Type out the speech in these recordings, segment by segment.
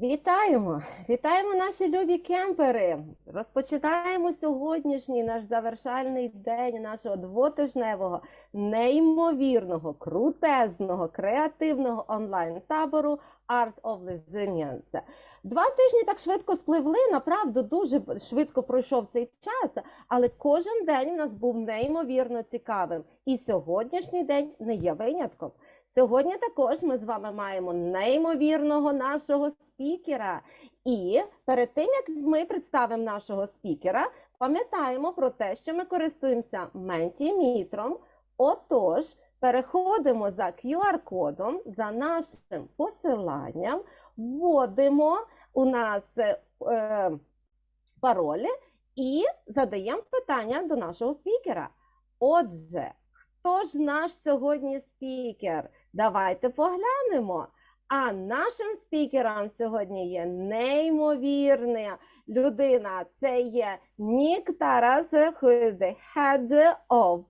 Вітаємо! Вітаємо наші любі кемпери! Розпочинаємо сьогоднішній наш завершальний день нашого двотижневого, неймовірного, крутезного, креативного онлайн-табору Art of Resilience. 2 тижні так швидко спливли, направду дуже швидко пройшов цей час, але кожен день у нас був неймовірно цікавим. І сьогоднішній день не є винятком. Сьогодні також ми з вами маємо неймовірного нашого спікера. І перед тим, як ми представимо нашого спікера, пам'ятаємо про те, що ми користуємося Mentimeter. Отож, переходимо за QR-кодом, за нашим посиланням, вводимо у нас паролі і задаємо питання до нашого спікера. Отже, хто ж наш сьогодні спікер? Давайте поглянемо. А нашим спікером сьогодні є неймовірна людина. Це є Нік Тарас, who is the head of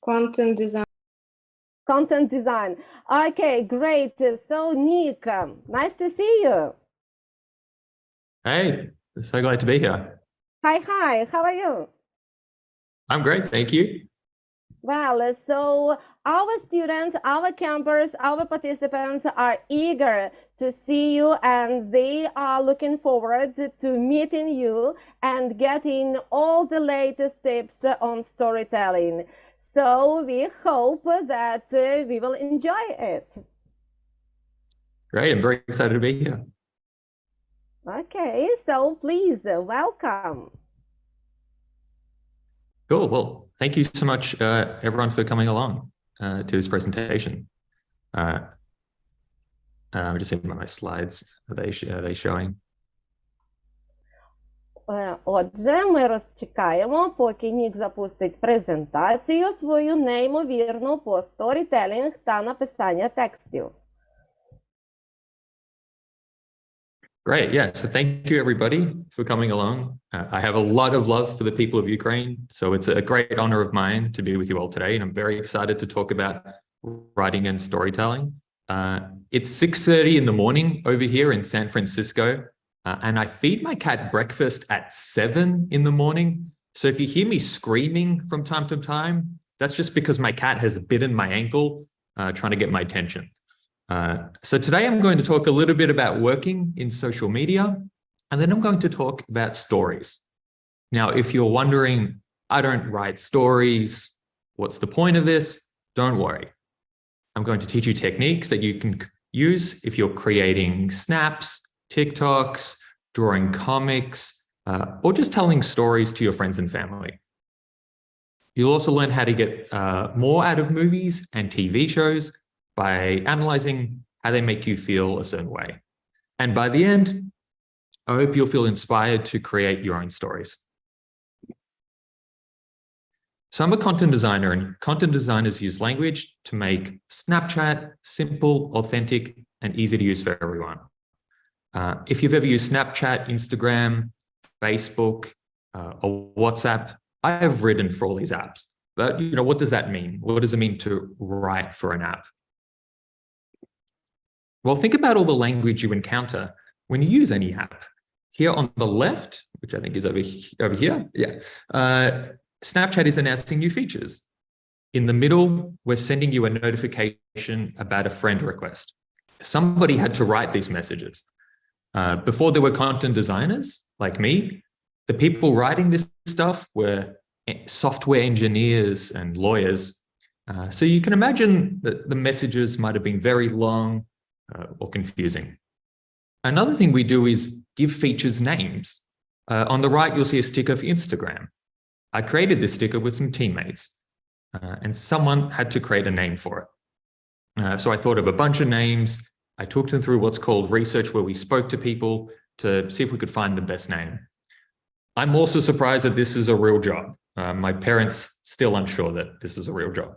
Content design. Content design. Okay, great. So, Nick, nice to see you. Hey, so glad to be here. Hi, how are you? I'm great, thank you. Well, so our students, our campers, our participants are eager to see you, and they are looking forward to meeting you and getting all the latest tips on storytelling. So we hope that we will enjoy it. Great, I'm very excited to be here. Okay, so please, welcome. Cool, well, thank you so much, everyone, for coming along to this presentation. I'm just seeing my slides. Are they showing? Отже, ми розчекаємо, поки Нік запустить презентацію свою неймовірну по сторітелінг та написання текстів. Great, yeah, so thank you everybody for coming along. I have a lot of love for the people of Ukraine, so it's a great honor of mine to be with you all today, and I'm very excited to talk about writing and storytelling. It's 6:30 in the morning over here in San Francisco, and I feed my cat breakfast at 7 in the morning. So if you hear me screaming from time to time, that's just because my cat has bitten my ankle, trying to get my attention. So today I'm going to talk a little bit about working in social media, and then I'm going to talk about stories. Now, if you're wondering, I don't write stories, what's the point of this? Don't worry. I'm going to teach you techniques that you can use if you're creating snaps, TikToks, drawing comics, or just telling stories to your friends and family. You'll also learn how to get more out of movies and TV shows by analyzing how they make you feel a certain way. And by the end, I hope you'll feel inspired to create your own stories. So I'm a content designer, and content designers use language to make Snapchat simple, authentic, and easy to use for everyone. If you've ever used Snapchat, Instagram, Facebook, or WhatsApp, I have written for all these apps. But what does that mean? What does it mean to write for an app? Well, think about all the language you encounter when you use any app. Here on the left, which I think is over here, yeah, Snapchat is announcing new features. In the middle, we're sending you a notification about a friend request. Somebody had to write these messages. Before there were content designers like me, the people writing this stuff were software engineers and lawyers. So you can imagine that the messages might have been very long, or confusing. Another thing we do is give features names. On the right, you'll see a sticker for Instagram. I created this sticker with some teammates, and someone had to create a name for it. So I thought of a bunch of names. I took them through what's called research, where we spoke to people to see if we could find the best name. I'm also surprised that this is a real job. My parents still unsure that this is a real job.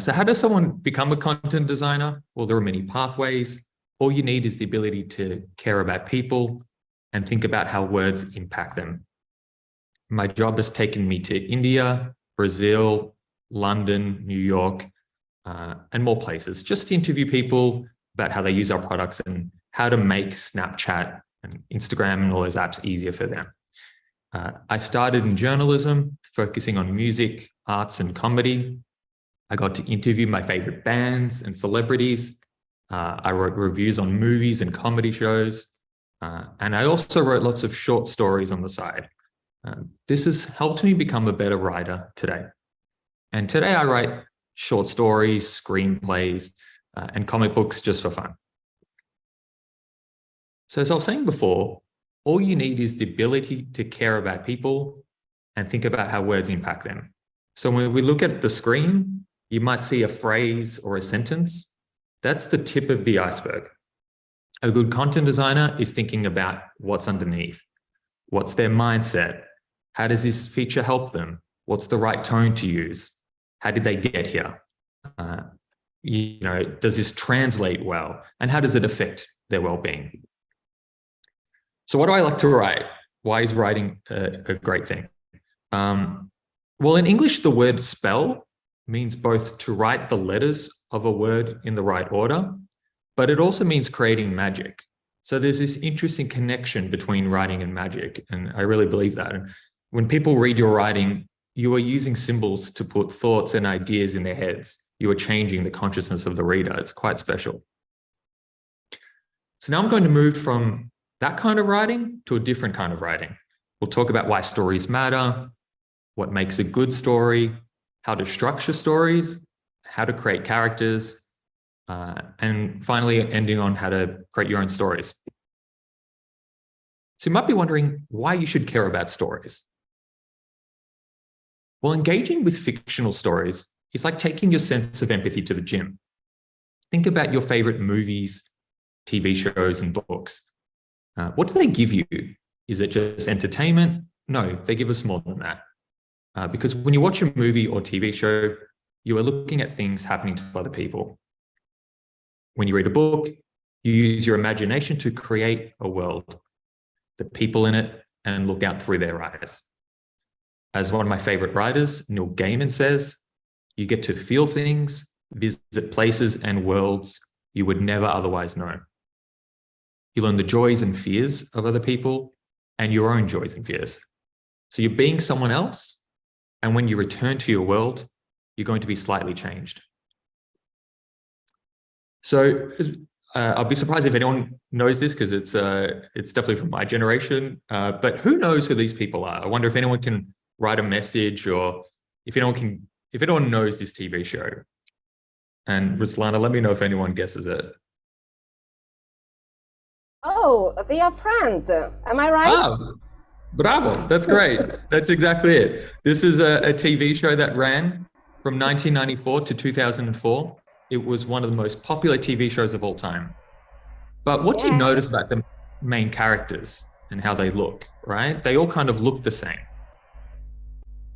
So how does someone become a content designer? Well, there are many pathways. All you need is the ability to care about people and think about how words impact them. My job has taken me to India, Brazil, London, New York, and more places, just to interview people about how they use our products and how to make Snapchat and Instagram and all those apps easier for them. I started in journalism, focusing on music, arts, and comedy. I got to interview my favorite bands and celebrities. I wrote reviews on movies and comedy shows. And I also wrote lots of short stories on the side. This has helped me become a better writer today. And today I write short stories, screenplays, and comic books just for fun. So as I was saying before, all you need is the ability to care about people and think about how words impact them. So when we look at the screen, you might see a phrase or a sentence. That's the tip of the iceberg. A good content designer is thinking about what's underneath. What's their mindset? How does this feature help them? What's the right tone to use? How did they get here? Does this translate well? And how does it affect their well-being? So what do I like to write? Why is writing a great thing? Well, in English, the word spell means both to write the letters of a word in the right order, but it also means creating magic. So there's this interesting connection between writing and magic, and I really believe that. And when people read your writing, you are using symbols to put thoughts and ideas in their heads. You are changing the consciousness of the reader. It's quite special. So now I'm going to move from that kind of writing to a different kind of writing. We'll talk about why stories matter, what makes a good story, how to structure stories, how to create characters, and finally ending on how to create your own stories. So you might be wondering why you should care about stories. Well, engaging with fictional stories is like taking your sense of empathy to the gym. Think about your favorite movies, TV shows, and books. What do they give you? Is it just entertainment? No, they give us more than that. Because when you watch a movie or TV show, you are looking at things happening to other people. When you read a book, you use your imagination to create a world, the people in it, and look out through their eyes. As one of my favorite writers, Neil Gaiman, says, you get to feel things, visit places and worlds you would never otherwise know. You learn the joys and fears of other people and your own joys and fears. So you're being someone else, and when you return to your world, you're going to be slightly changed. So I'll be surprised if anyone knows this, because it's definitely from my generation, but who knows who these people are? I wonder if anyone can write a message, or if anyone knows this TV show. And Ruslana, let me know if anyone guesses it. Oh, they are Friends. Am I right? Oh, bravo. That's great. That's exactly it. This is a TV show that ran from 1994 to 2004. It was one of the most popular TV shows of all time. But what do you notice about the main characters and how they look, right? They all kind of look the same.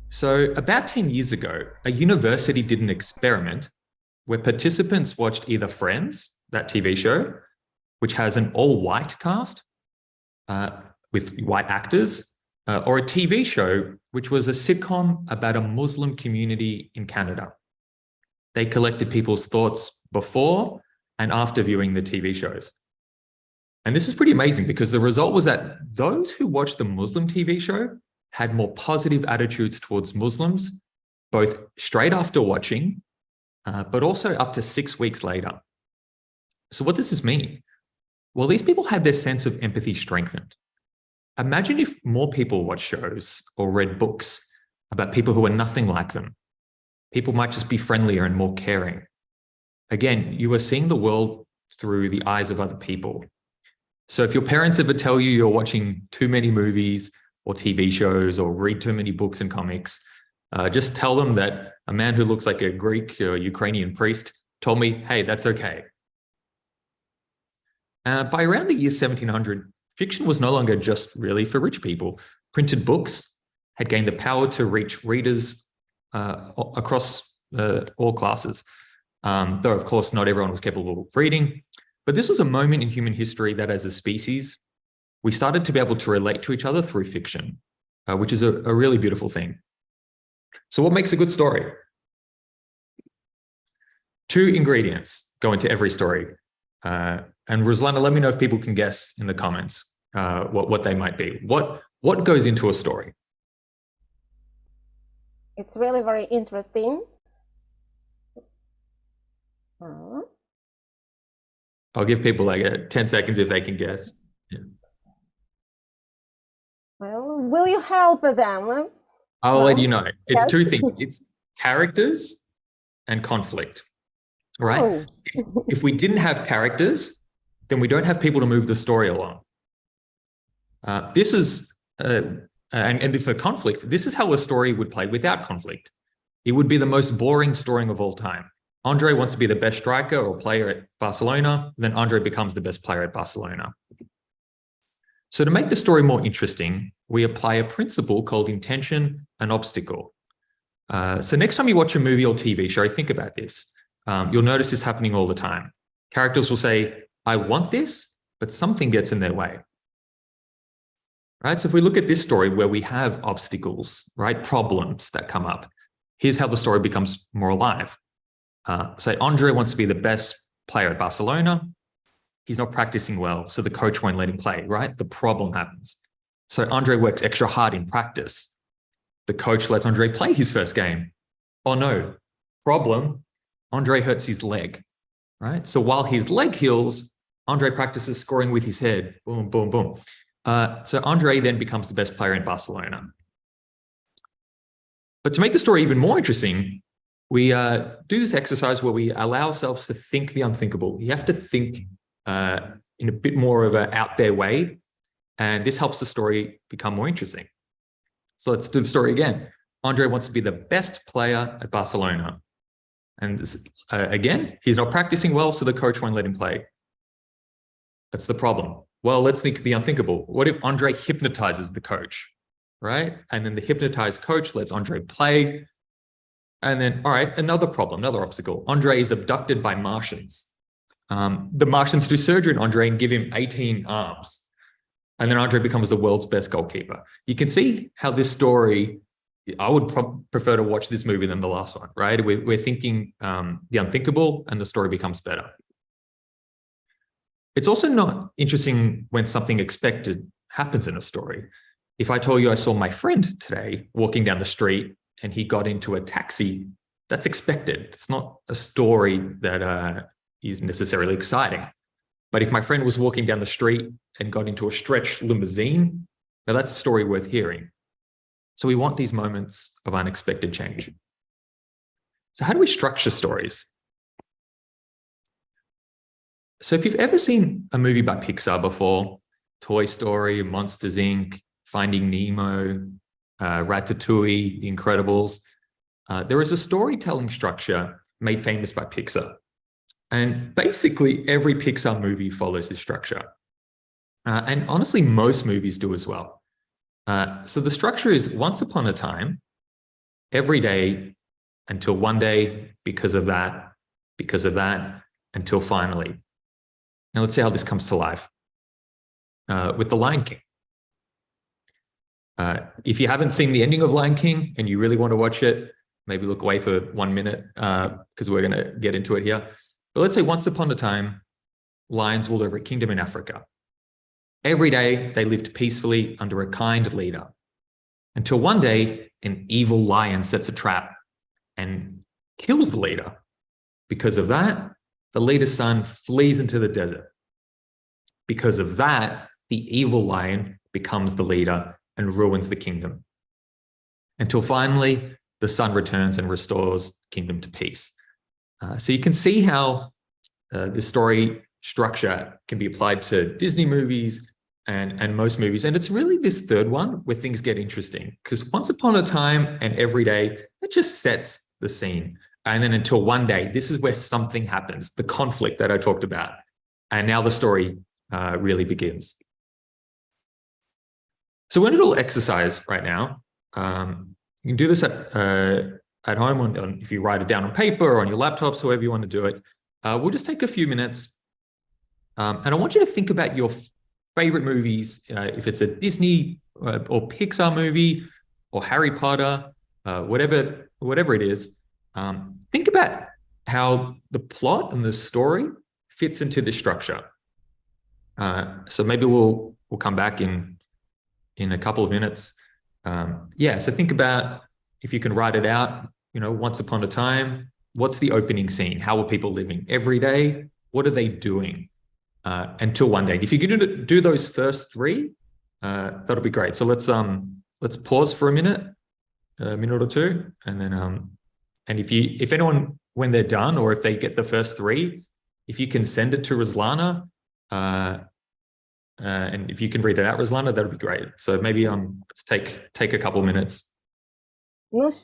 So about 10 years ago, a university did an experiment where participants watched either Friends, that TV show, which has an all-white cast with white actors, or a TV show, which was a sitcom about a Muslim community in Canada. They collected people's thoughts before and after viewing the TV shows. And this is pretty amazing, because the result was that those who watched the Muslim TV show had more positive attitudes towards Muslims, both straight after watching, but also up to 6 weeks later. So what does this mean? Well, these people had their sense of empathy strengthened. Imagine if more people watched shows or read books about people who are nothing like them. People might just be friendlier and more caring. Again, you are seeing the world through the eyes of other people. So if your parents ever tell you you're watching too many movies or TV shows or read too many books and comics, just tell them that a man who looks like a Greek or Ukrainian priest told me, hey, that's okay. By around the year 1700, fiction was no longer just really for rich people. Printed books had gained the power to reach readers across all classes. Though, of course, not everyone was capable of reading. But this was a moment in human history that, as a species, we started to be able to relate to each other through fiction, which is a really beautiful thing. So what makes a good story? 2 ingredients go into every story. And Ruslana, let me know if people can guess in the comments what they might be. What goes into a story? It's really very interesting. I'll give people like 10 seconds if they can guess. Yeah. Well, will you help them? I'll let you know. It's Yes. 2 things. It's characters and conflict, right? Oh. If we didn't have characters, then we don't have people to move the story along. This is, and for conflict, this is how a story would play without conflict. It would be the most boring story of all time. Andre wants to be the best striker or player at Barcelona, then Andre becomes the best player at Barcelona. So to make the story more interesting, we apply a principle called intention and obstacle. So next time you watch a movie or TV show, think about this. You'll notice this happening all the time. Characters will say, I want this, but something gets in their way. Right? So if we look at this story where we have obstacles, right, problems that come up, here's how the story becomes more alive. Say Andre wants to be the best player at Barcelona. He's not practicing well, so the coach won't let him play, right? The problem happens. So Andre works extra hard in practice. The coach lets Andre play his first game. Oh no, problem, Andre hurts his leg, right? So while his leg heals, Andre practices scoring with his head, boom, boom, boom. So Andre then becomes the best player in Barcelona. But to make the story even more interesting, we do this exercise where we allow ourselves to think the unthinkable. You have to think in a bit more of an out there way, and this helps the story become more interesting. So let's do the story again. Andre wants to be the best player at Barcelona. And this, again, he's not practicing well, so the coach won't let him play. That's the problem. Well, let's think the unthinkable. What if Andre hypnotizes the coach, right? And then the hypnotized coach lets Andre play. And then, all right, another problem, another obstacle. Andre is abducted by Martians. The Martians do surgery on Andre and give him 18 arms. And then Andre becomes the world's best goalkeeper. You can see how this story, I would prefer to watch this movie than the last one, right? We're thinking the unthinkable and the story becomes better. It's also not interesting when something expected happens in a story. If I told you I saw my friend today walking down the street and he got into a taxi, that's expected. It's not a story that is necessarily exciting. But if my friend was walking down the street and got into a stretched limousine, now that's a story worth hearing. So we want these moments of unexpected change. So how do we structure stories? So if you've ever seen a movie by Pixar before, Toy Story, Monsters, Inc., Finding Nemo, Ratatouille, The Incredibles, there is a storytelling structure made famous by Pixar. And basically every Pixar movie follows this structure. And honestly, most movies do as well. So the structure is once upon a time, every day, until one day, because of that, until finally. Now let's see how this comes to life with The Lion King. If you haven't seen the ending of Lion King and you really want to watch it, maybe look away for 1 minute because we're going to get into it here. But let's say once upon a time, lions ruled over a kingdom in Africa. Every day they lived peacefully under a kind leader until one day an evil lion sets a trap and kills the leader. Because of that, the leader's son flees into the desert. Because of that, the evil lion becomes the leader and ruins the kingdom. Until finally, the son returns and restores the kingdom to peace. So you can see how this story structure can be applied to Disney movies and most movies. And it's really this third one where things get interesting, because once upon a time and every day, that just sets the scene. And then until one day, this is where something happens, the conflict that I talked about. And now the story really begins. So we're in a little exercise right now. You can do this at home if you write it down on paper or on your laptops, however you want to do it. We'll just take a few minutes. And I want you to think about your favorite movies, if it's a Disney or Pixar movie or Harry Potter, whatever it is. Think about how the plot and the story fits into the structure. So maybe we'll come back in a couple of minutes. Yeah, so think about if you can write it out, you know, once upon a time, what's the opening scene? How are people living every day? What are they doing until one day? If you can do those first three, that'll be great. So let's pause for a minute or two, and then and if anyone, when they're done, or if they get the first three, if you can send it to Ruslana, and if you can read it out, Ruslana, that'll be great. So maybe let's take a couple minutes.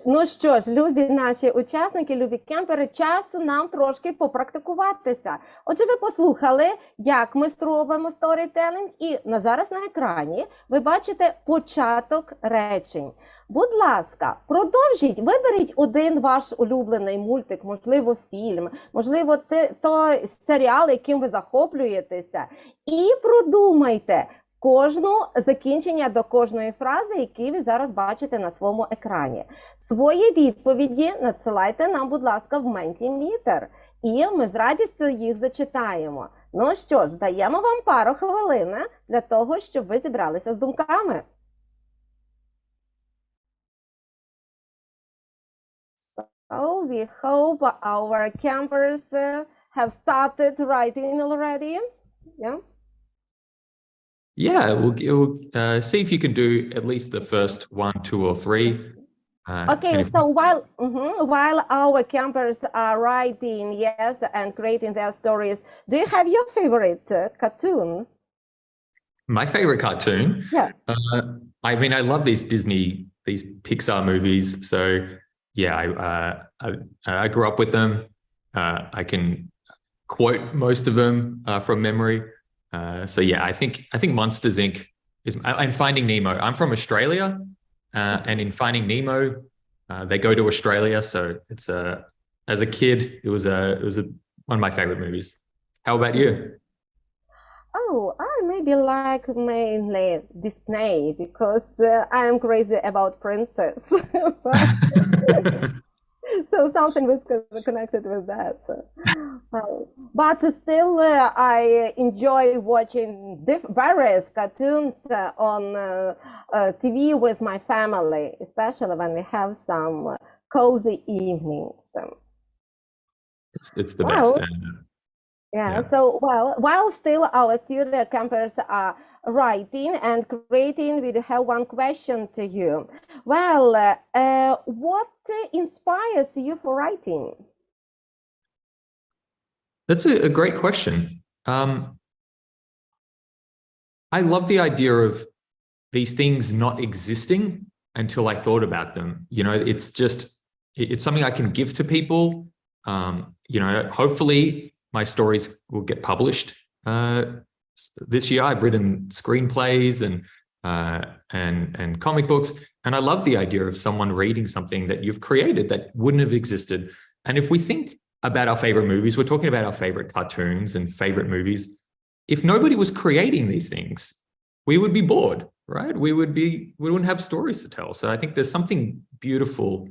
Ну що ж, любі наші учасники, любі кемпери, часу нам трошки попрактикуватися. Отже, ви послухали, як ми робимо сторітелінг, і зараз на екрані ви бачите початок речень. Будь ласка, продовжіть, виберіть один ваш улюблений мультик, можливо, фільм, можливо, той серіал, яким ви захоплюєтеся, і продумайте кожну закінчення до кожної фрази, які ви зараз бачите на своєму екрані. Свої відповіді надсилайте нам, будь ласка, в Mentimeter, і ми з радістю їх зачитаємо. Ну що ж, даємо вам пару хвилин для того, щоб ви зібралися з думками. So we hope our campers have started writing already. Yeah. Yeah, we'll see if you can do at least the first 1, 2, or 3. Okay, so while our campers are writing, yes, and creating their stories, do you have your favorite cartoon? My favorite cartoon? Yeah. I mean, I love these Pixar movies. So yeah, I grew up with them. I can quote most of them from memory. So yeah, I think Monsters Inc. is, and Finding Nemo. I'm from Australia, and in Finding Nemo, they go to Australia. So it's as a kid, it was one of my favorite movies. How about you? Oh, I maybe like mainly Disney because I am crazy about princess. So something was connected with that. But still, I enjoy watching various cartoons on TV with my family, especially when we have some cozy evenings. It's the best. Yeah, so while still our student campers are writing and creating, we have one question to you. Well, what inspires you for writing? That's a great question. I love the idea of these things not existing until I thought about them. You know, it's something I can give to people. You know, hopefully my stories will get published. This year I've written screenplays and comic books, and I love the idea of someone reading something that you've created that wouldn't have existed. And if we think about our favorite movies, we're talking about our favorite cartoons and favorite movies. If nobody was creating these things, we would be bored, right? We wouldn't have stories to tell. So I think there's something beautiful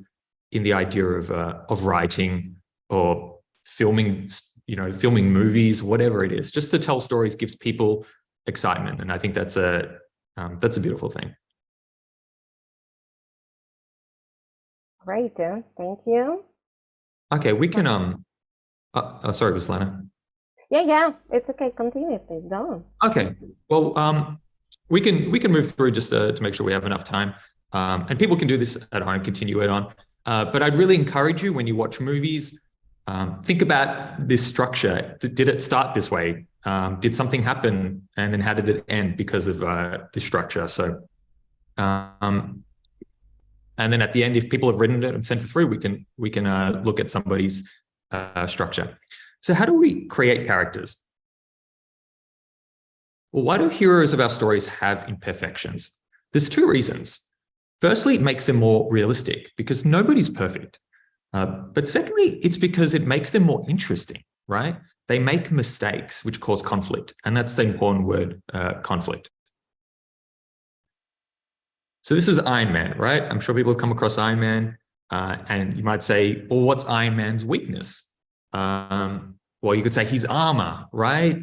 in the idea of writing or filming, you know, filming movies, whatever it is, just to tell stories gives people excitement. And I think that's a beautiful thing. Great, thank you. Okay, we can, sorry, Ruslana. Yeah, it's okay, continue, please, go. Okay, well, we can move through just to make sure we have enough time. And people can do this at home, continue it on. But I'd really encourage you when you watch movies, think about this structure. Did it start this way? Did something happen? And then how did it end because of this structure? So, and then at the end, if people have written it and sent it through, we can look at somebody's structure. So how do we create characters? Well, why do heroes of our stories have imperfections? There's two reasons. Firstly, it makes them more realistic because nobody's perfect. But secondly, it's because it makes them more interesting, right? They make mistakes which cause conflict. And that's the important word, conflict. So this is Iron Man, right? I'm sure people have come across Iron Man and you might say, well, what's Iron Man's weakness? Well, you could say his armor, right?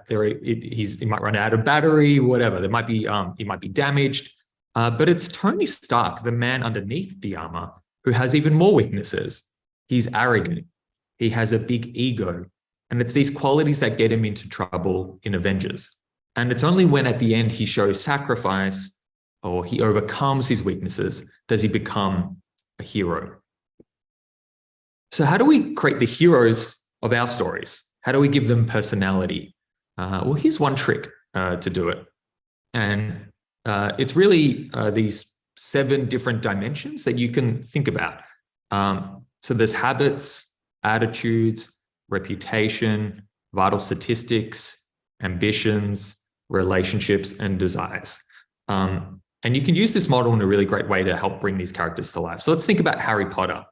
He might run out of battery, whatever. There might be, he might be damaged. But it's Tony Stark, the man underneath the armor, who has even more weaknesses. He's arrogant. He has a big ego. And it's these qualities that get him into trouble in Avengers. And it's only when at the end he shows sacrifice or he overcomes his weaknesses does he become a hero. So how do we create the heroes of our stories? How do we give them personality? Well, here's one trick to do it. And it's really these 7 different dimensions that you can think about. So there's habits, attitudes, reputation, vital statistics, ambitions, relationships, and desires. And you can use this model in a really great way to help bring these characters to life. So let's think about Harry Potter.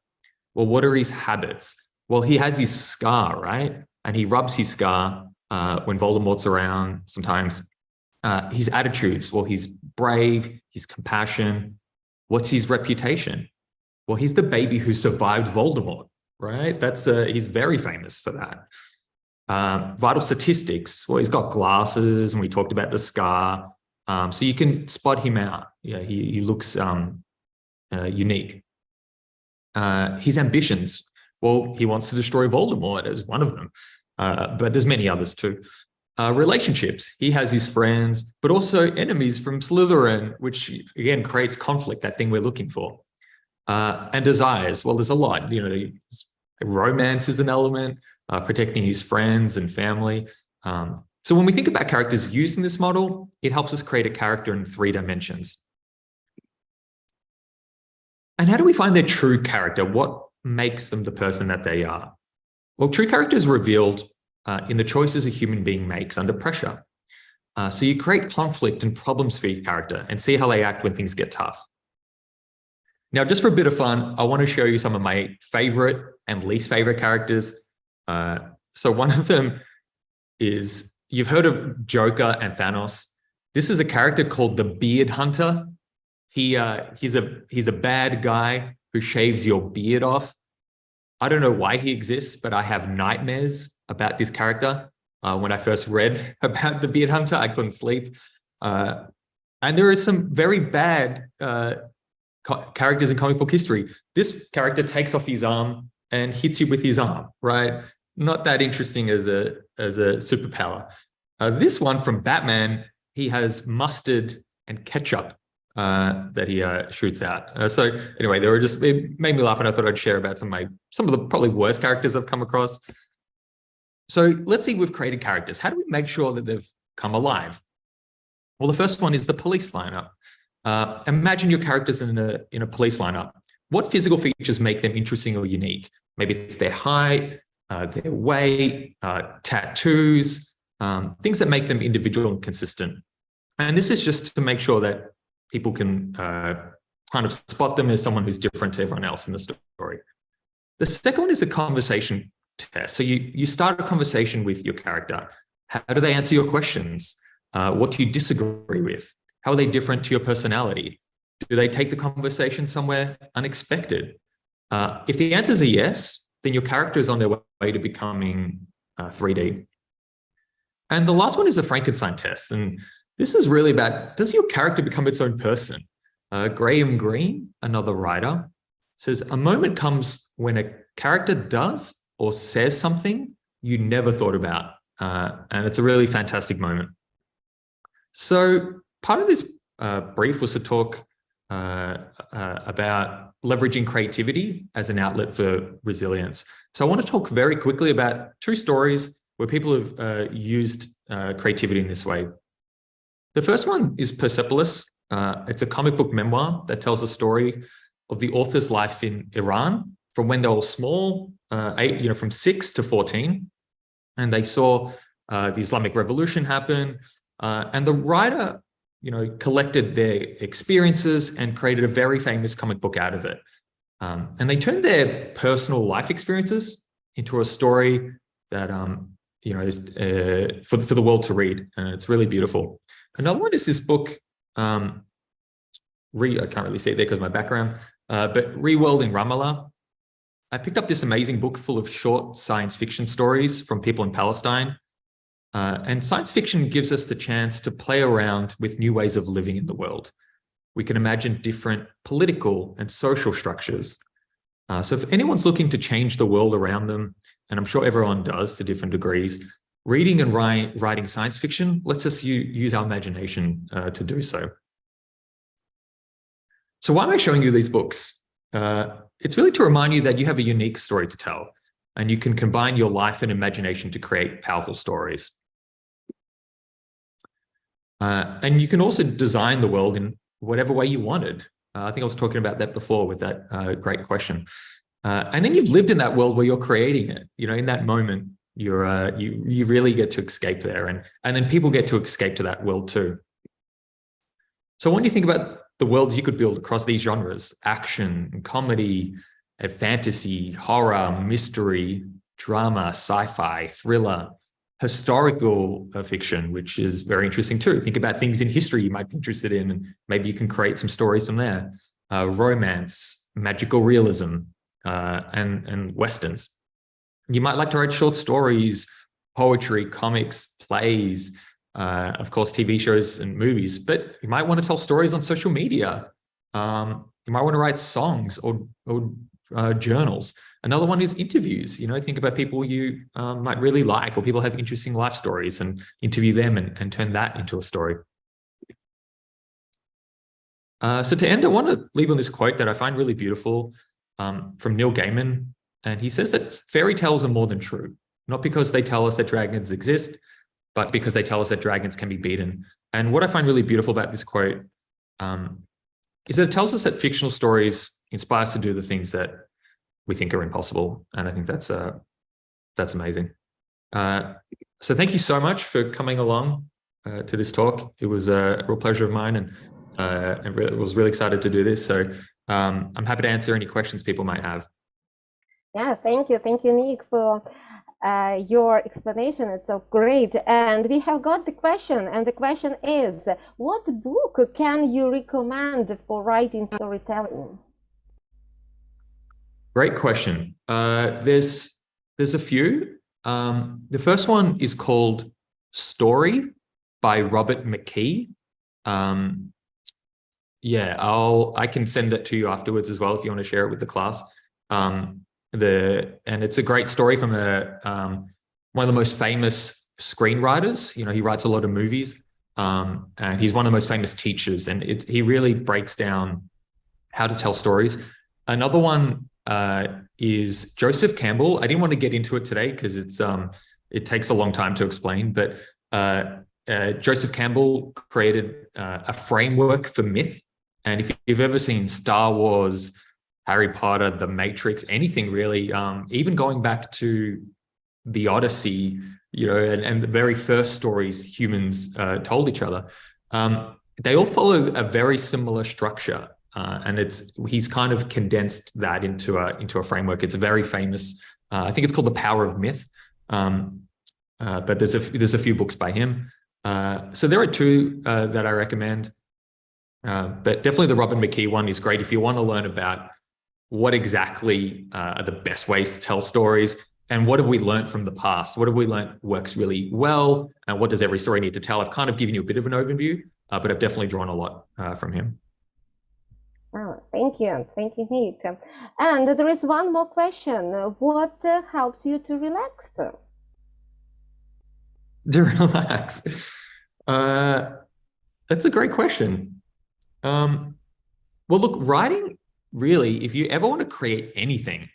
Well, what are his habits? Well, he has his scar, right? And he rubs his scar when Voldemort's around sometimes. His attitudes, well, he's brave, he's compassion. What's his reputation? Well, he's the baby who survived Voldemort, right? That's he's very famous for that. Vital statistics, well, he's got glasses, and we talked about the scar. So you can spot him out. Yeah, he looks unique. His ambitions, well, he wants to destroy Voldemort as one of them, but there's many others too. Relationships, he has his friends, but also enemies from Slytherin, which again creates conflict, that thing we're looking for. And desires, well, there's a lot, you know, romance is an element, protecting his friends and family. So when we think about characters using this model, it helps us create a character in 3 dimensions. And how do we find their true character? What makes them the person that they are? Well, true character is revealed in the choices a human being makes under pressure. So you create conflict and problems for your character and see how they act when things get tough. Now, just for a bit of fun, I want to show you some of my favorite and least favorite characters. So one of them is, you've heard of Joker and Thanos. This is a character called the Beard Hunter. He's a bad guy who shaves your beard off. I don't know why he exists, but I have nightmares about this character. When I first read about the Beard Hunter, I couldn't sleep. And there are some very bad characters in comic book history. This character takes off his arm and hits you with his arm, right? Not that interesting as a superpower. This one from Batman, he has mustard and ketchup that he shoots out. So anyway, it made me laugh, and I thought I'd share about some of the probably worst characters I've come across. So let's see, we've created characters. How do we make sure that they've come alive? Well, the first one is the police lineup. Imagine your characters in a police lineup. What physical features make them interesting or unique? Maybe it's their height, their weight, tattoos, things that make them individual and consistent. And this is just to make sure that people can kind of spot them as someone who's different to everyone else in the story. The second one is a conversation test. So you start a conversation with your character. How do they answer your questions? What do you disagree with? How are they different to your personality? Do they take the conversation somewhere unexpected? If the answers are yes, then your character is on their way to becoming 3D. And the last one is a Frankenstein test. And this is really about, does your character become its own person? Graham Greene, another writer, says, a moment comes when a character does or says something you never thought about. And it's a really fantastic moment. So part of this brief was to talk about leveraging creativity as an outlet for resilience. So I want to talk very quickly about 2 stories where people have used creativity in this way. The first one is Persepolis. It's a comic book memoir that tells the story of the author's life in Iran from when they were small, from 6 to 14, and they saw the Islamic Revolution happen, and the writer, collected their experiences and created a very famous comic book out of it. And they turned their personal life experiences into a story that is for the world to read, and it's really beautiful. Another one is this book, I can't really see it there because of my background, but Reworld in Ramallah. I picked up this amazing book full of short science fiction stories from people in Palestine. And science fiction gives us the chance to play around with new ways of living in the world. We can imagine different political and social structures. So if anyone's looking to change the world around them, and I'm sure everyone does to different degrees, reading and writing science fiction lets us use our imagination to do so. So why am I showing you these books? It's really to remind you that you have a unique story to tell, and you can combine your life and imagination to create powerful stories. And you can also design the world in whatever way you wanted. I think I was talking about that before with that great question. And then you've lived in that world where you're creating it. You know, in that moment, you really get to escape there, and then people get to escape to that world too. So when you think about the worlds you could build across these genres, action, comedy, fantasy, horror, mystery, drama, sci-fi, thriller, historical fiction, which is very interesting too. Think about things in history you might be interested in, and maybe you can create some stories from there. Romance, magical realism, and Westerns. You might like to write short stories, poetry, comics, plays, of course, TV shows and movies, but you might want to tell stories on social media. You might want to write songs or journals. Another one is interviews. You know, think about people you might really like, or people have interesting life stories, and interview them and turn that into a story. So to end, I want to leave on this quote that I find really beautiful from Neil Gaiman. And he says that fairy tales are more than true, not because they tell us that dragons exist, but because they tell us that dragons can be beaten. And what I find really beautiful about this quote is that it tells us that fictional stories inspire us to do the things that we think are impossible. And I think that's amazing. So thank you so much for coming along to this talk. It was a real pleasure of mine, and I was really excited to do this. So I'm happy to answer any questions people might have. Yeah, thank you, Nick, for your explanation. It's so great. And we have got the question, and the question is, what book can you recommend for writing storytelling? Great question. There's a few. The first one is called Story by Robert McKee. Yeah, I can send that to you afterwards as well if you want to share it with the class. And it's a great story from one of the most famous screenwriters. You know, he writes a lot of movies, and he's one of the most famous teachers, and he really breaks down how to tell stories. Another one is Joseph Campbell. I didn't want to get into it today because it takes a long time to explain, but Joseph Campbell created a framework for myth. And if you've ever seen Star Wars, Harry Potter, The Matrix, anything really, even going back to the Odyssey, you know, and the very first stories humans told each other, they all follow a very similar structure. And he's kind of condensed that into a framework. It's a very famous, I think it's called The Power of Myth. But there's a few books by him. So there are two that I recommend. But definitely the Robert McKee one is great if you want to learn about what exactly are the best ways to tell stories, and what have we learned from the past? What have we learned works really well, and what does every story need to tell? I've kind of given you a bit of an overview, but I've definitely drawn a lot from him. Oh, thank you, Nick. And there is one more question. What helps you to relax? To relax? That's a great question. Well, look, writing, really, if you ever want to create anything,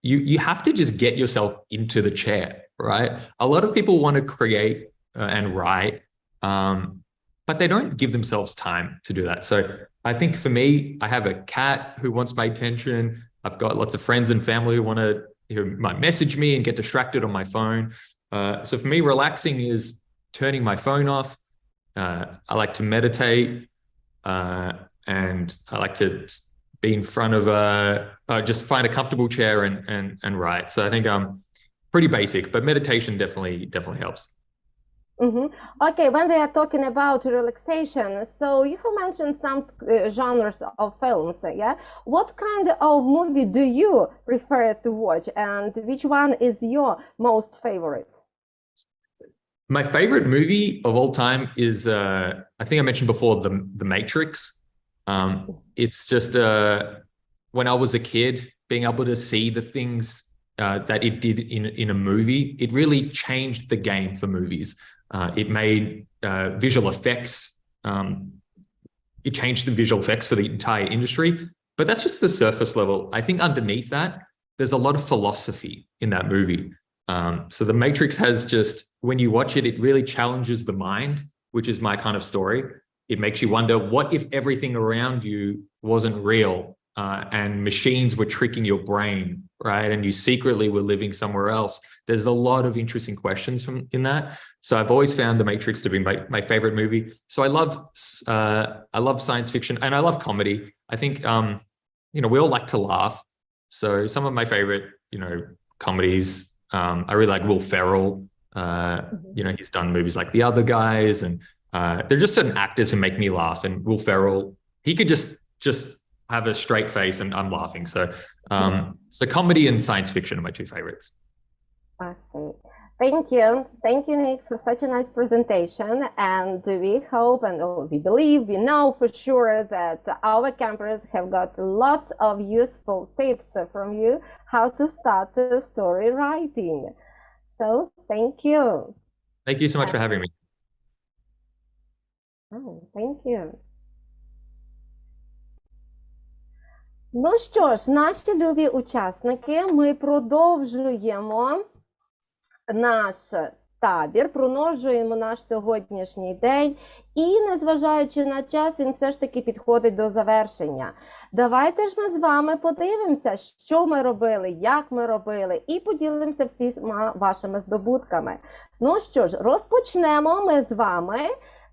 you have to just get yourself into the chair, right? A lot of people want to create and write, but they don't give themselves time to do that. So I think for me, I have a cat who wants my attention. I've got lots of friends and family who might message me and get distracted on my phone. So for me, relaxing is turning my phone off. I like to meditate, and I like to be in front of just find a comfortable chair and write. So I think pretty basic, but meditation definitely helps. Okay, when we are talking about relaxation, so you have mentioned some genres of films, yeah? What kind of movie do you prefer to watch, and which one is your most favorite? My favorite movie of all time is, I think I mentioned before, The Matrix. It's just when I was a kid, being able to see the things that it did in a movie, it really changed the game for movies. It made visual effects, it changed the visual effects for the entire industry, but that's just the surface level. I think underneath that, there's a lot of philosophy in that movie. So The Matrix has just, when you watch it, it really challenges the mind, which is my kind of story. It makes you wonder, what if everything around you wasn't real and machines were tricking your brain, right? And you secretly were living somewhere else. There's a lot of interesting questions in that. So I've always found The Matrix to be my favorite movie. So I love science fiction and I love comedy. I think, we all like to laugh. So some of my favorite, comedies, I really like Will Ferrell. He's done movies like The Other Guys, and there are just certain actors who make me laugh. And Will Ferrell, he could just have a straight face and I'm laughing. So, so comedy and science fiction are my two favorites. Okay. Thank you, Nick, for such a nice presentation. And we hope and we believe, we know for sure that our campers have got lots of useful tips from you how to start story writing. So thank you. Thank you so much for having me. Oh, thank you. Ну що ж, наші любі учасники, ми продовжуємо наш табір, продовжуємо наш сьогоднішній день і, незважаючи на час, він все ж таки підходить до завершення. Давайте ж ми з вами подивимося, що ми робили, як ми робили і поділимося всіма вашими здобутками. Ну що ж, розпочнемо ми з вами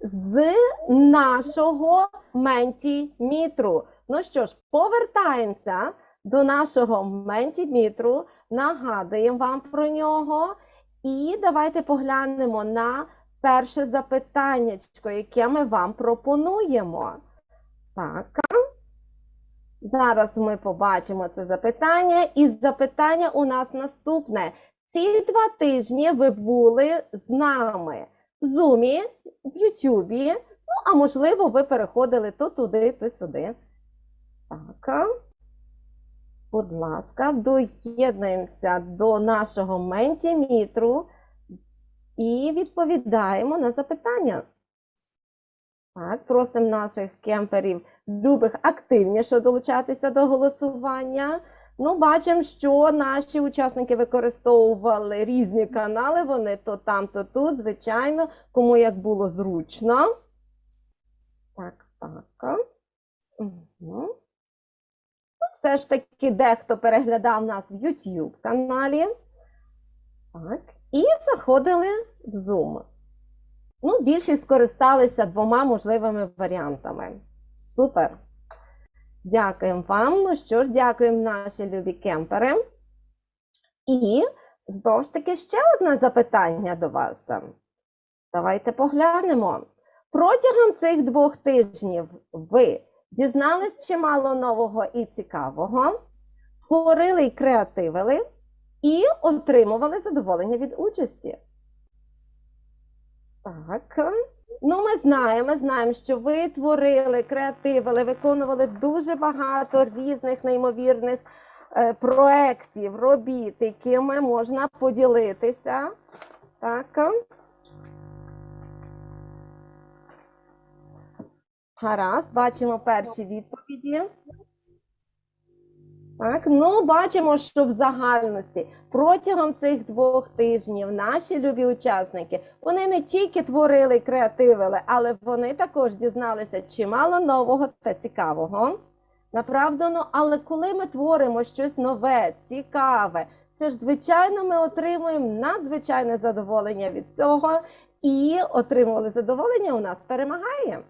з нашого ментімітру. Ну що ж, повертаємося до нашого ментімітру, нагадуємо вам про нього. І давайте поглянемо на перше запитаннячко, яке ми вам пропонуємо. Так. Зараз ми побачимо це запитання. І запитання у нас наступне. Ці 2 тижні ви були з нами в Zoom, в YouTube, а можливо ви переходили то туди, то сюди. Так. Будь ласка, доєднуємося до нашого ментімітру і відповідаємо на запитання. Так, просимо наших кемперів, любих, активніше долучатися до голосування. Ну, бачимо, що наші учасники використовували різні канали, вони то там, то тут, звичайно, кому як було зручно. Так. Угу. Все ж таки дехто переглядав нас в YouTube-каналі. Так. І заходили в Zoom. Ну, більшість скористалися 2 можливими варіантами. Супер! Дякуємо вам. Ну що ж, дякуємо наші любі кемпери. І, знову ж таки, ще одне запитання до вас. Давайте поглянемо. Протягом цих 2 тижнів ви дізнались чимало нового і цікавого, творили і креативили, і отримували задоволення від участі. Так. Ну, ми знаємо, що ви творили, креативили, виконували дуже багато різних неймовірних проєктів, робіт, якими можна поділитися. Так. Гаразд, бачимо перші відповіді. Так, ну, бачимо, що в загальності протягом цих 2 тижнів наші любі учасники, вони не тільки творили і креативили, але вони також дізналися чимало нового та цікавого. Направду, але коли ми творимо щось нове, цікаве, це ж, звичайно, ми отримуємо надзвичайне задоволення від цього, і отримували задоволення у нас перемагає.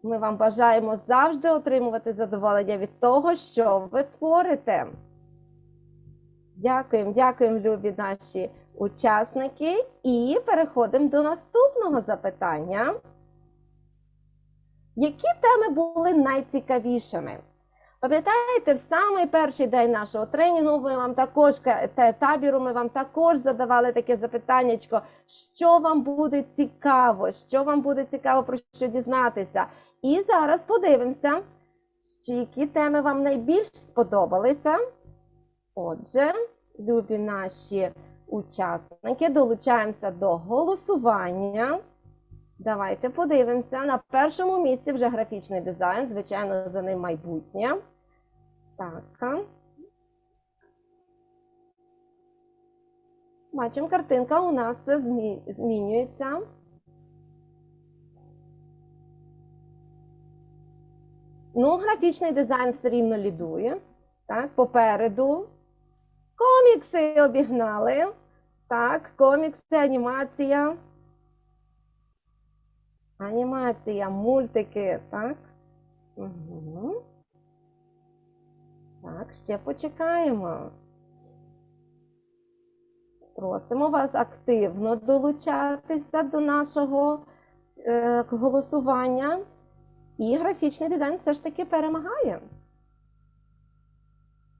Ми вам бажаємо завжди отримувати задоволення від того, що ви творите. Дякуємо, любі наші учасники. І переходимо до наступного запитання. Які теми були найцікавішими? Пам'ятаєте, в самий перший день нашого тренінгу табору ми вам також задавали таке запитаннячко, що вам буде цікаво, про що дізнатися. І зараз подивимося, які теми вам найбільш сподобалися. Отже, любі наші учасники, долучаємося до голосування. Давайте подивимося. На першому місці вже графічний дизайн, звичайно, за ним майбутнє. Так. Бачимо, картинка у нас змінюється. Ну, графічний дизайн все рівно лідує. Так, попереду. Комікси обігнали. Так, комікси, анімація. Анімація, мультики, так? Угу. Так, ще почекаємо. Просимо вас активно долучатися до нашого голосування. І графічний дизайн все ж таки перемагає.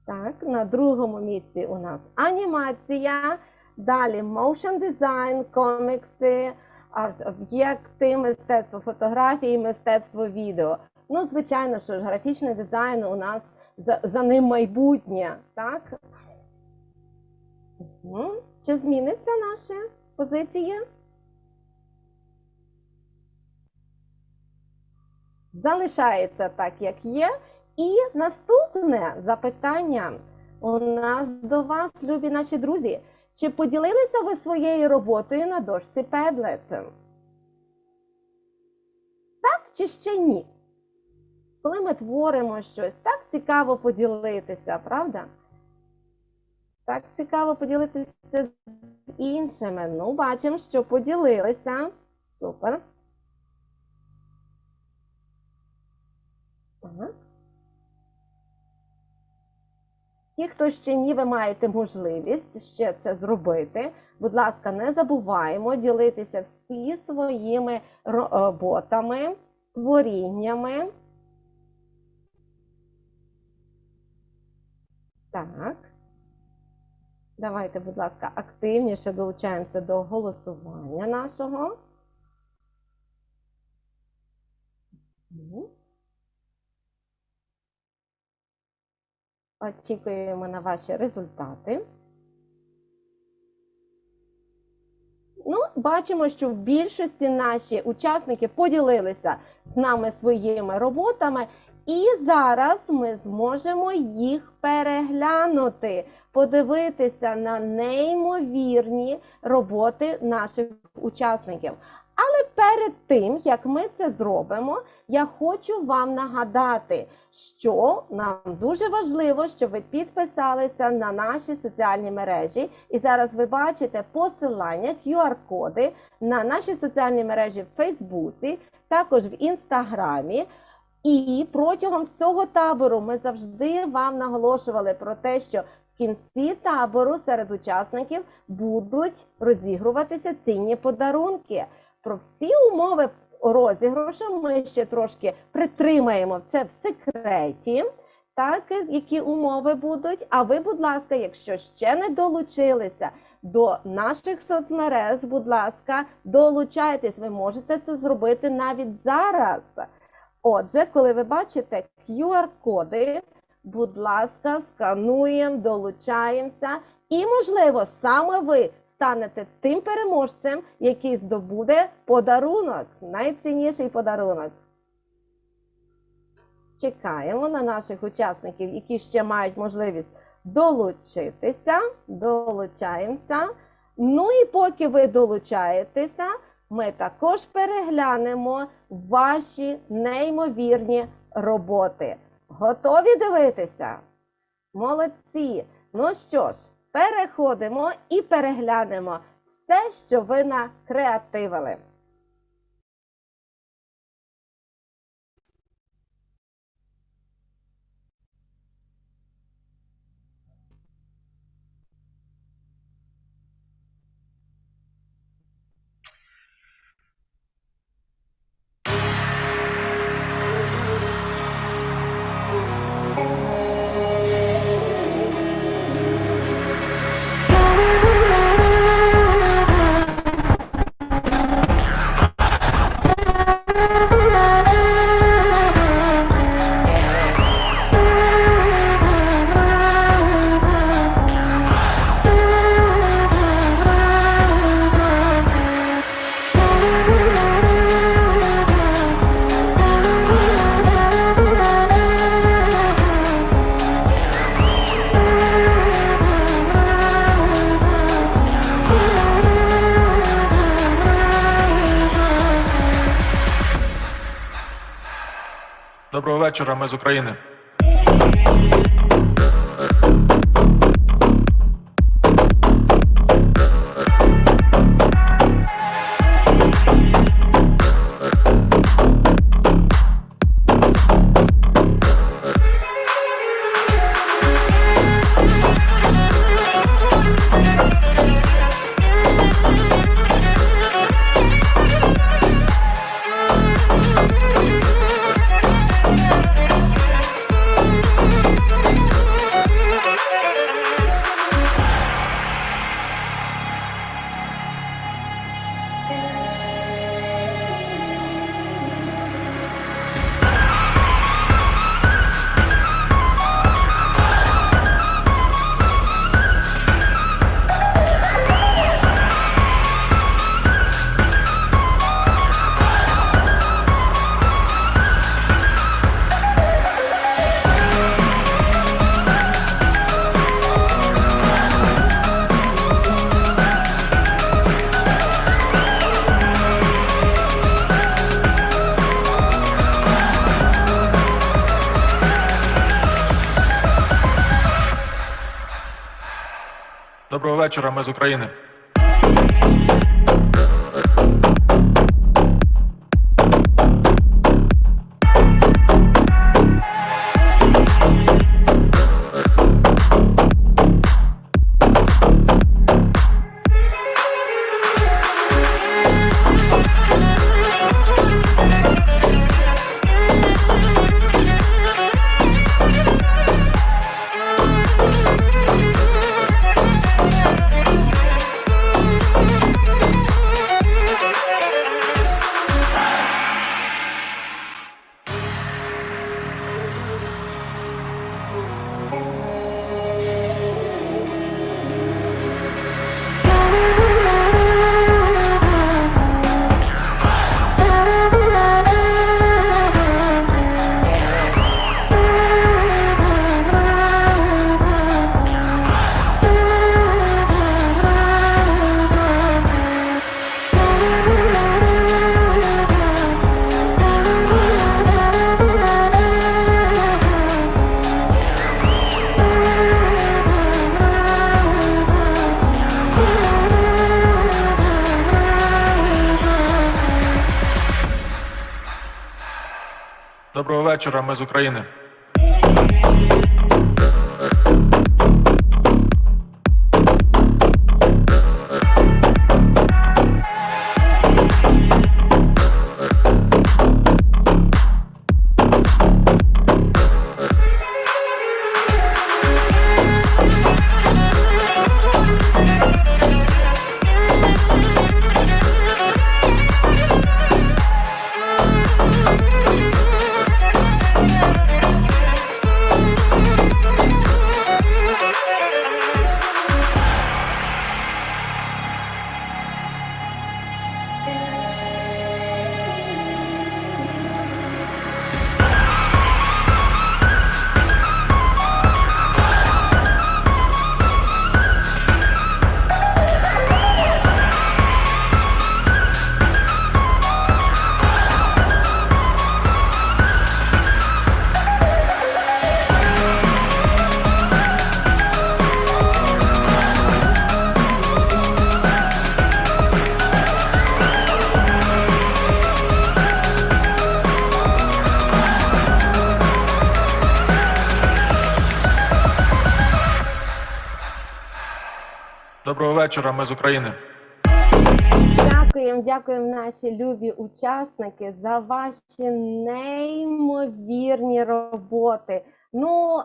Так, на другому місці у нас анімація, далі motion design, комікси, арт-об'єкти, мистецтво фотографії, мистецтво відео. Ну, звичайно, що ж, графічний дизайн у нас за ним майбутнє, так? Чи зміниться наша позиція? Залишається так, як є. І наступне запитання у нас до вас, любі наші друзі. Чи поділилися ви своєю роботою на дошці Padlet? Так чи ще ні? Коли ми творимо щось, так цікаво поділитися, правда? Так цікаво поділитися з іншими. Ну, бачимо, що поділилися. Супер. Так. Ті, хто ще ні, ви маєте можливість ще це зробити. Будь ласка, не забуваємо ділитися всі своїми роботами, творіннями. Так. Давайте, будь ласка, активніше долучаємося до голосування нашого. Очікуємо на ваші результати. Ну, бачимо, що в більшості наші учасники поділилися з нами своїми роботами. І зараз ми зможемо їх переглянути, подивитися на неймовірні роботи наших учасників. Але перед тим, як ми це зробимо, я хочу вам нагадати, що нам дуже важливо, щоб ви підписалися на наші соціальні мережі. І зараз ви бачите посилання, QR-коди на наші соціальні мережі в Фейсбуці, також в Інстаграмі. І протягом всього табору ми завжди вам наголошували про те, що в кінці табору серед учасників будуть розігруватися цінні подарунки. Про всі умови розіграшу ми ще трошки притримаємо це в секреті, так, які умови будуть. А ви, будь ласка, якщо ще не долучилися до наших соцмереж, будь ласка, долучайтесь. Ви можете це зробити навіть зараз. Отже, коли ви бачите QR-коди, будь ласка, скануємо, долучаємося. І, можливо, саме ви станете тим переможцем, який здобуде подарунок, найцінніший подарунок. Чекаємо на наших учасників, які ще мають можливість долучитися. Долучаємося. Ну і поки ви долучаєтеся, ми також переглянемо ваші неймовірні роботи. Готові дивитися? Молодці! Ну що ж, переходимо і переглянемо все, що ви накреативили. Доброго вечора, ми з України. Доброго вечора, ми з України. Доброго вечора, ми з України. Доброго вечора, ми з України. Дякуємо наші любі учасники за ваші неймовірні роботи. Ну,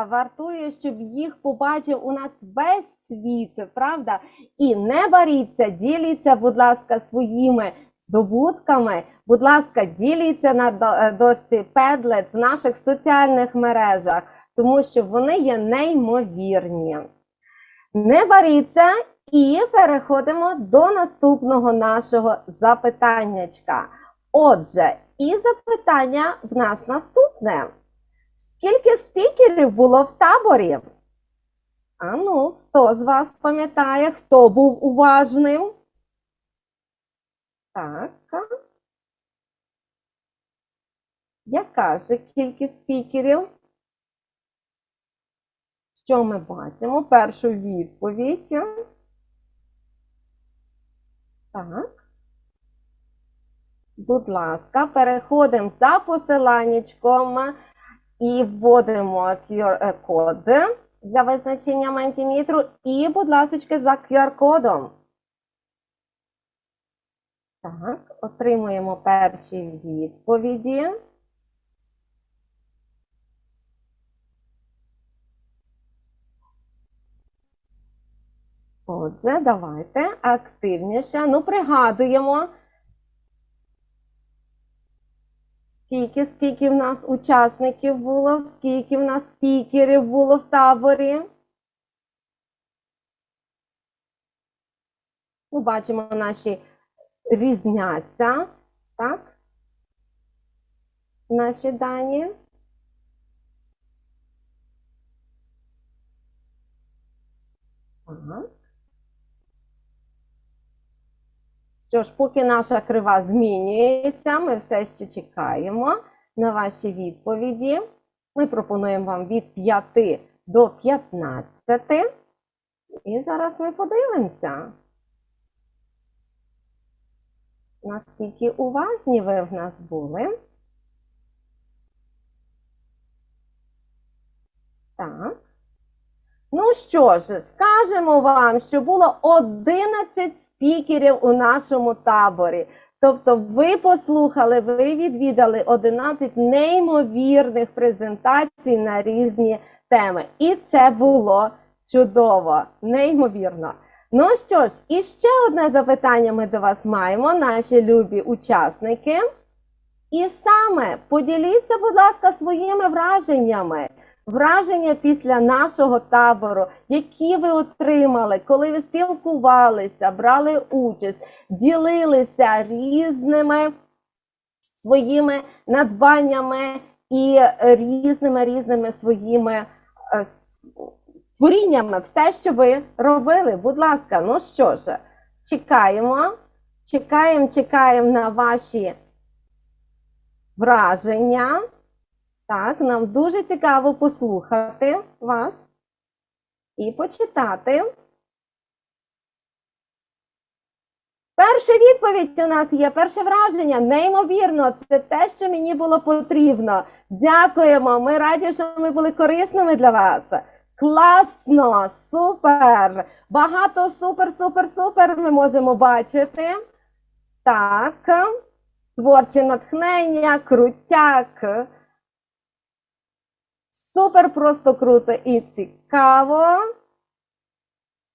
вартує, щоб їх побачив у нас весь світ, правда? І не боріться, діліться, будь ласка, своїми здобутками. Будь ласка, діліться на дошці Padlet в наших соціальних мережах, тому що вони є неймовірні. Не боріться і переходимо до наступного нашого запитаннячка. Отже, і запитання в нас наступне. Скільки спікерів було в таборі? А ну, хто з вас пам'ятає, хто був уважним? Так. Яка ж кількість спікерів? Що ми бачимо? Першу відповідь. Так. Будь ласка, переходимо за посиланнячком і вводимо QR-код для визначення мантіметру і, будь ласка, за QR-кодом. Так, отримуємо перші відповіді. Отже, давайте активніше. Ну, пригадуємо, скільки в нас учасників було, скільки в нас спікерів було в таборі. Ну, бачимо, наші різняться, так? Наші дані. Так. Що ж, поки наша крива змінюється, ми все ще чекаємо на ваші відповіді. Ми пропонуємо вам від 5 до 15. І зараз ми подивимося, наскільки уважні ви в нас були. Так. Ну що ж, скажемо вам, що було 11 спікерів у нашому таборі. Тобто ви послухали, ви відвідали 11 неймовірних презентацій на різні теми. І це було чудово, неймовірно. Ну що ж, і ще одне запитання ми до вас маємо, наші любі учасники. І саме поділіться, будь ласка, своїми враженнями. Враження після нашого табору, які ви отримали, коли ви спілкувалися, брали участь, ділилися різними своїми надбаннями і різними своїми творіннями. Все, що ви робили, будь ласка, ну що ж, чекаємо на ваші враження. Так, нам дуже цікаво послухати вас і почитати. Перша відповідь у нас є, перше враження, неймовірно, це те, що мені було потрібно. Дякуємо, ми раді, що ми були корисними для вас. Класно, супер, багато супер ми можемо бачити. Так, творче натхнення, крутяк. Супер, просто круто і цікаво.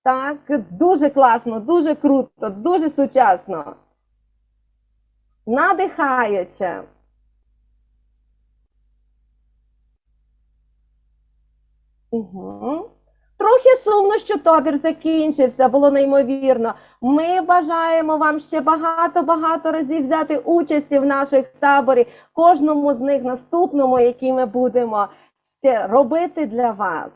Так, дуже класно, дуже круто, дуже сучасно. Надихаюче. Угу. Трохи сумно, що табір закінчився, було неймовірно. Ми бажаємо вам ще багато разів взяти участь в наших таборі, кожному з них наступному, який ми будемо ще робити для вас.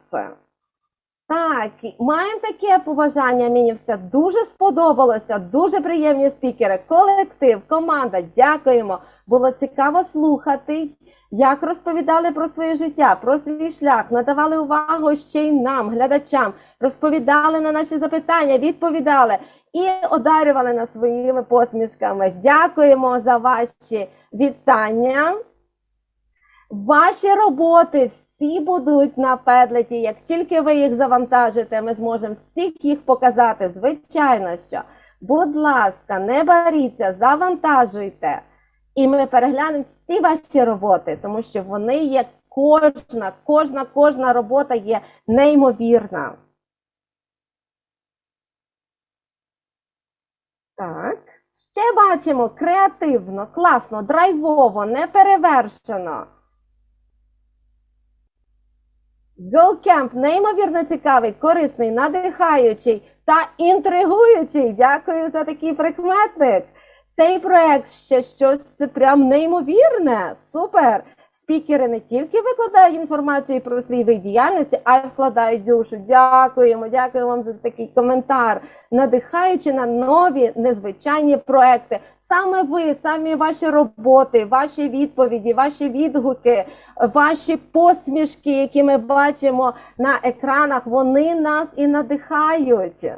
Так, маємо таке побажання, мені все дуже сподобалося, дуже приємні спікери, колектив, команда, дякуємо. Було цікаво слухати, як розповідали про своє життя, про свій шлях, надавали увагу ще й нам, глядачам, розповідали на наші запитання, відповідали і одарювали нас своїми посмішками. Дякуємо за ваші вітання. Ваші роботи всі будуть на Padlet. Як тільки ви їх завантажите, ми зможемо всіх їх показати. Звичайно, що. Будь ласка, не боріться, завантажуйте. І ми переглянемо всі ваші роботи, тому що вони є кожна робота є неймовірна. Так. Ще бачимо креативно, класно, драйвово, неперевершено. GoCamp неймовірно цікавий, корисний, надихаючий та інтригуючий. Дякую за такий прикметник. Цей проект ще щось прям неймовірне. Супер! Спікери не тільки викладають інформацію про свій вид діяльності, а й вкладають душу. Дякуємо вам за такий коментар. Надихаючи на нові, незвичайні проекти. саме ви, самі ваші роботи, ваші відповіді, ваші відгуки, ваші посмішки, які ми бачимо на екранах, вони нас і надихають.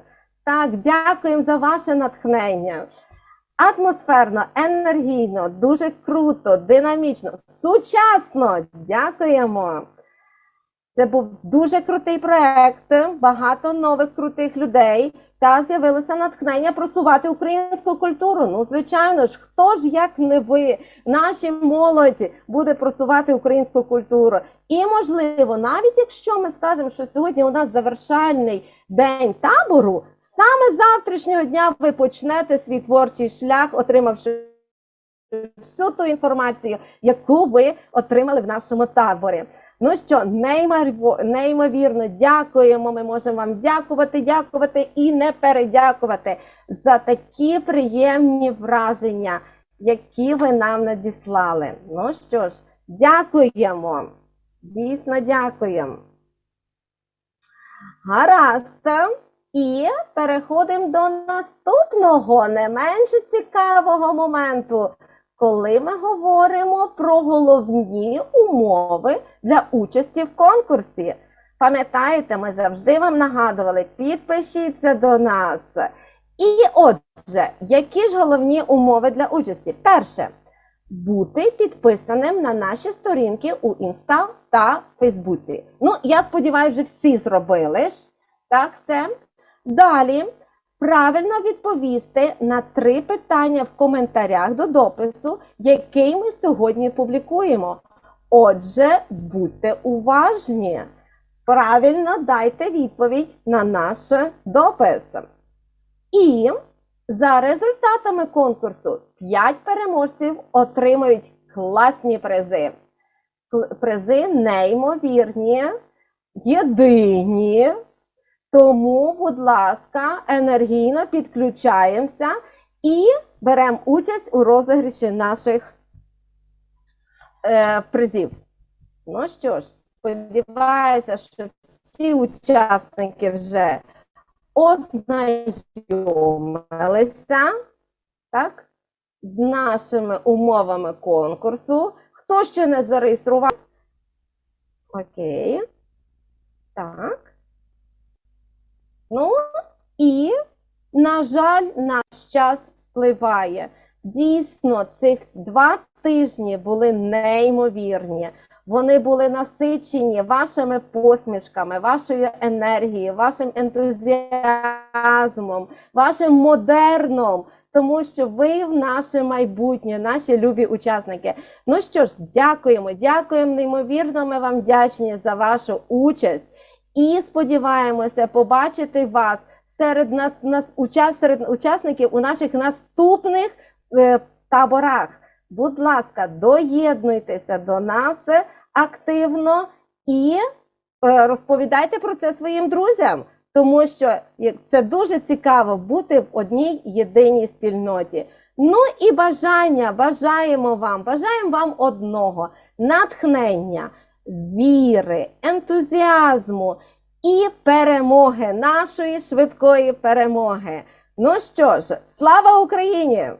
Так, дякуємо за ваше натхнення. Атмосферно, енергійно, дуже круто, динамічно, сучасно. Дякуємо. Це був дуже крутий проект, багато нових крутих людей, та з'явилося натхнення просувати українську культуру. Ну, звичайно ж, хто ж, як не ви, наші молоді, буде просувати українську культуру. І, можливо, навіть якщо ми скажемо, що сьогодні у нас завершальний день табору, саме з завтрашнього дня ви почнете свій творчий шлях, отримавши всю ту інформацію, яку ви отримали в нашому таборі. Ну що, неймовірно дякуємо, ми можемо вам дякувати і не передякувати за такі приємні враження, які ви нам надіслали. Ну що ж, дякуємо, дійсно дякуємо. Гаразд, і переходимо до наступного, не менше цікавого моменту, коли ми говоримо про головні умови для участі в конкурсі. Пам'ятаєте, ми завжди вам нагадували, підпишіться до нас. І отже, які ж головні умови для участі? Перше, бути підписаним на наші сторінки у Інста та Фейсбуці. Ну, я сподіваюся, вже всі зробили ж. Так, це. Далі. Правильно відповісти на 3 питання в коментарях до допису, який ми сьогодні публікуємо. Отже, будьте уважні. Правильно дайте відповідь на наш допис. І за результатами конкурсу 5 переможців отримають класні призи. Призи неймовірні, єдині. Тому, будь ласка, енергійно підключаємося і беремо участь у розіграші наших призів. Ну що ж, сподіваюся, що всі учасники вже ознайомилися, так, з нашими умовами конкурсу. Хто ще не зареєстрував? Окей. Так. Ну, і, на жаль, наш час спливає. Дійсно, цих 2 тижні були неймовірні. Вони були насичені вашими посмішками, вашою енергією, вашим ентузіазмом, вашим модерном, тому що ви в наше майбутнє, наші любі учасники. Ну що ж, дякуємо, неймовірно ми вам вдячні за вашу участь. І сподіваємося побачити вас серед учасників у наших наступних таборах. Будь ласка, доєднуйтеся до нас активно і розповідайте про це своїм друзям, тому що це дуже цікаво бути в одній єдиній спільноті. Ну і бажаємо вам одного – натхнення, віри, ентузіазму і перемоги, нашої швидкої перемоги. Ну що ж, слава Україні!